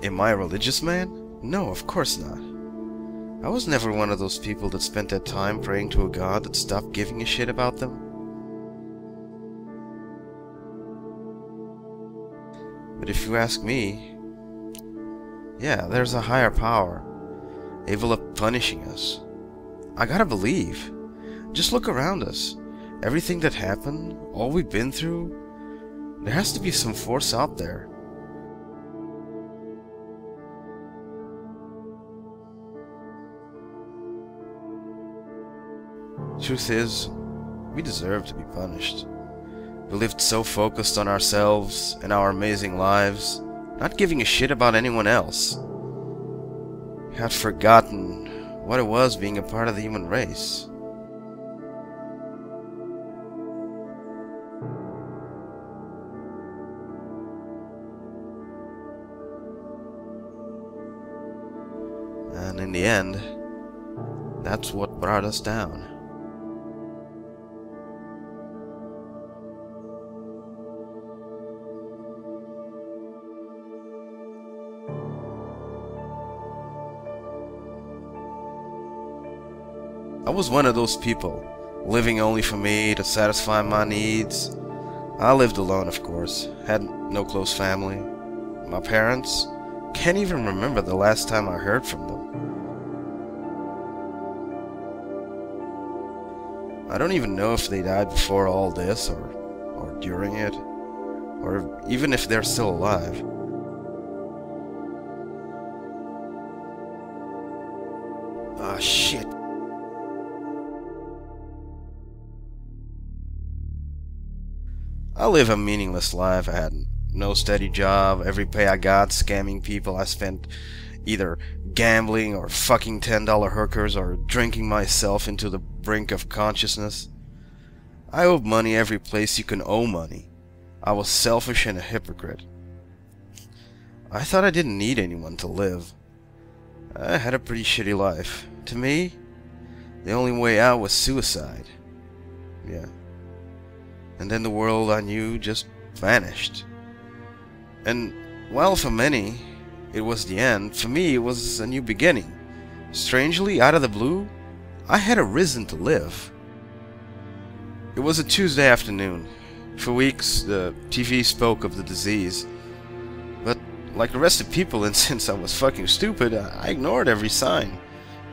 Am I a religious man? No, of course not. I was never one of those people that spent their time praying to a god that stopped giving a shit about them. But if you ask me, yeah, there's a higher power, able of punishing us. I gotta believe. Just look around us. Everything that happened, all we've been through, there has to be some force out there. Truth is, we deserve to be punished. We lived so focused on ourselves and our amazing lives, not giving a shit about anyone else. We had forgotten what it was being a part of the human race. And in the end, that's what brought us down. I was one of those people, living only for me, to satisfy my needs. I lived alone, of course, had no close family. My parents, can't even remember the last time I heard from them. I don't even know if they died before all this, or during it, or even if they're still alive. Ah, shit. I live a meaningless life. I had no steady job. Every pay I got scamming people. I spent either gambling or fucking $10 hookers or drinking myself into the brink of consciousness. I owed money every place you can owe money. I was selfish and a hypocrite. I thought I didn't need anyone to live. I had a pretty shitty life. To me, the only way out was suicide. Yeah. And then the world I knew just vanished. And while for many it was the end, for me it was a new beginning. Strangely, out of the blue, I had a reason to live. It was a Tuesday afternoon. For weeks the TV spoke of the disease. But like the rest of people, and since I was fucking stupid, I ignored every sign.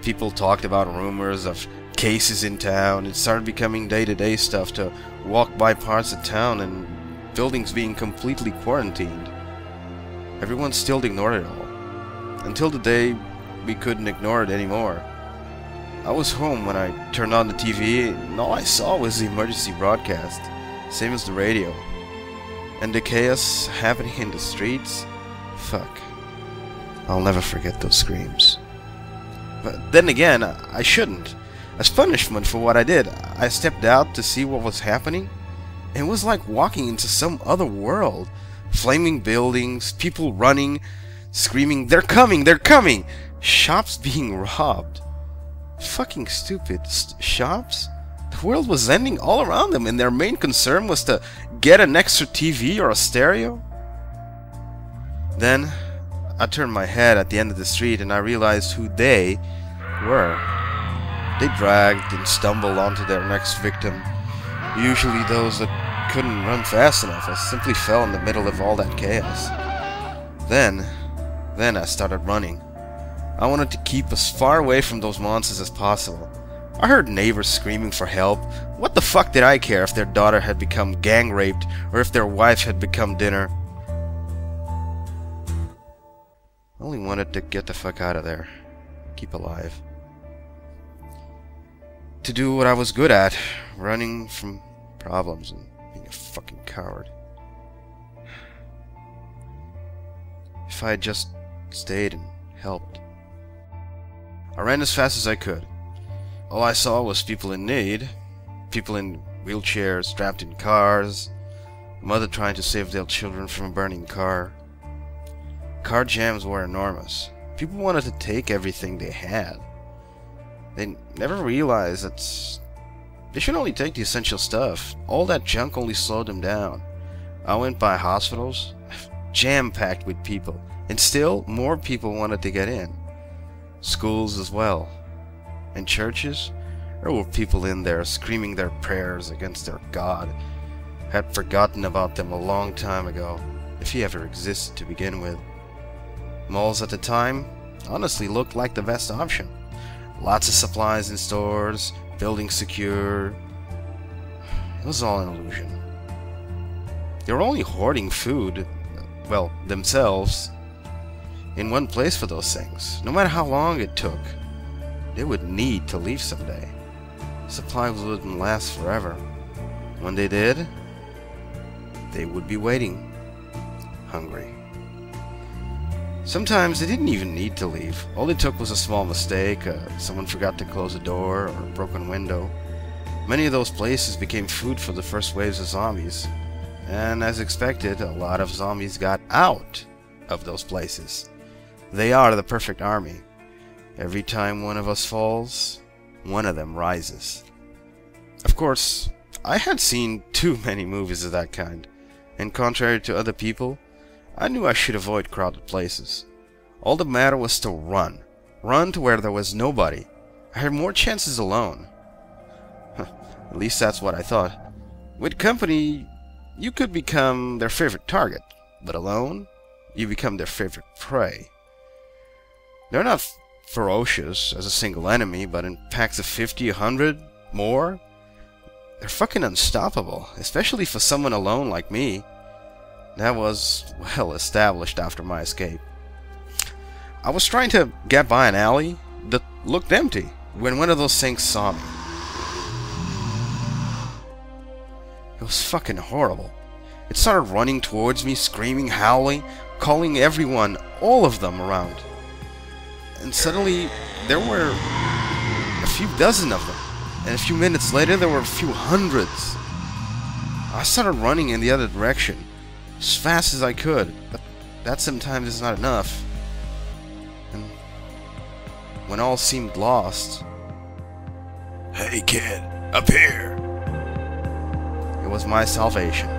People talked about rumors of cases in town. It started becoming day-to-day stuff to walk by parts of town and buildings being completely quarantined. Everyone still ignored it all. Until the day we couldn't ignore it anymore. I was home when I turned on the TV and all I saw was the emergency broadcast, same as the radio. And the chaos happening in the streets, fuck. I'll never forget those screams. But then again, I shouldn't. As punishment for what I did, I stepped out to see what was happening. It was like walking into some other world. Flaming buildings, people running, screaming, "They're coming! They're coming!" Shops being robbed. Fucking stupid. Shops? The world was ending all around them, and their main concern was to get an extra TV or a stereo? Then, I turned my head at the end of the street and I realized who they were. They dragged and stumbled onto their next victim. Usually those that couldn't run fast enough or simply fell in the middle of all that chaos. Then I started running. I wanted to keep as far away from those monsters as possible. I heard neighbors screaming for help. What the fuck did I care if their daughter had become gang raped or if their wife had become dinner? I only wanted to get the fuck out of there. Keep alive. To do what I was good at, running from problems and being a fucking coward. If I had just stayed and helped. I ran as fast as I could. All I saw was people in need, people in wheelchairs, trapped in cars, a mother trying to save their children from a burning car. Car jams were enormous. People wanted to take everything they had. They never realized that they should only take the essential stuff. All that junk only slowed them down. I went by hospitals, jam-packed with people, And still, more people wanted to get in. Schools as well. And churches, there were people in there screaming their prayers against their God. Had forgotten about them a long time ago, if he ever existed to begin with. Malls at the time honestly looked like the best option. Lots of supplies in stores, buildings secure. It was all an illusion. They were only hoarding food, well, themselves, in one place for those things. No matter how long it took, they would need to leave someday. Supplies wouldn't last forever. When they did, they would be waiting, hungry. Sometimes they didn't even need to leave. All it took was a small mistake, someone forgot to close a door, or a broken window. Many of those places became food for the first waves of zombies. And as expected, a lot of zombies got out of those places. They are the perfect army. Every time one of us falls, one of them rises. Of course, I had seen too many movies of that kind, and contrary to other people, I knew I should avoid crowded places. All that mattered was to run. Run to where there was nobody. I had more chances alone. At least that's what I thought. With company, you could become their favorite target, but alone, you become their favorite prey. They're not ferocious as a single enemy, but in packs of 50, 100, more, they're fucking unstoppable, especially for someone alone like me. That was well established after my escape. I was trying to get by an alley that looked empty when one of those things saw me. It was fucking horrible. It started running towards me, screaming, howling, calling everyone, all of them around. And suddenly, there were a few dozen of them. And a few minutes later, there were a few hundreds. I started running in the other direction, as fast as I could, but that sometimes is not enough. And when all seemed lost, "Hey kid, up here!" It was my salvation.